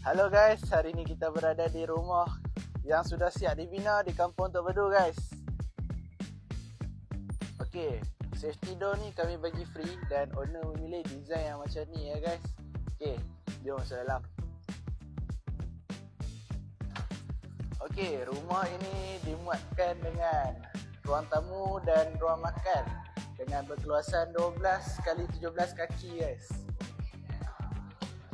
Halo guys, hari ini kita berada di rumah yang sudah siap dibina di Kampung Tok Bedu guys. Okey, safety door ni kami bagi free dan owner memilih design yang macam ni ya guys. Okey, jom masuk dalam. Okey, rumah ini dimuatkan dengan ruang tamu dan ruang makan dengan berkeluasan 12 kali 17 kaki guys.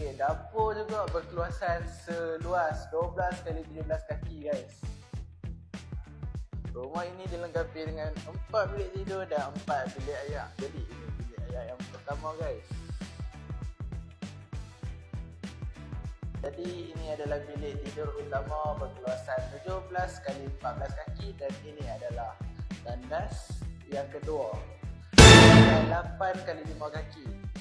Okay, dapur juga berkeluasan seluas 12 kali 17 kaki guys. Rumah ini dilengkapi dengan 4 bilik tidur dan 4 bilik ayak. Jadi ini bilik ayak yang pertama guys. Jadi ini adalah bilik tidur utama berkeluasan 17 kali 14 kaki dan ini adalah tandas yang kedua 8 kali 5 kaki.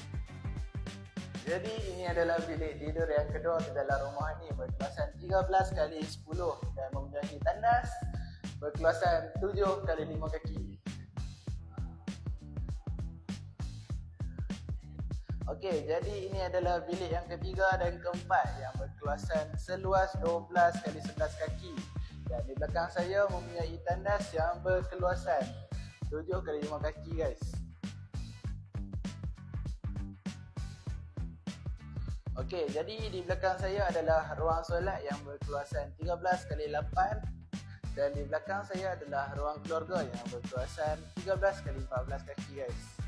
Jadi ini adalah bilik tidur yang kedua di dalam rumah ini berkeluasan 13 kali 10 dan mempunyai tandas berkeluasan 7 kali 5 kaki. Okey, jadi ini adalah bilik yang ketiga dan keempat yang berkeluasan seluas 12 kali 11 kaki. Dan di belakang saya mempunyai tandas yang berkeluasan 7 kali 5 kaki guys. Okey, jadi di belakang saya adalah ruang solat yang berkeluasan 13 kali 8 dan di belakang saya adalah ruang keluarga yang berkeluasan 13 kali 14 kaki guys.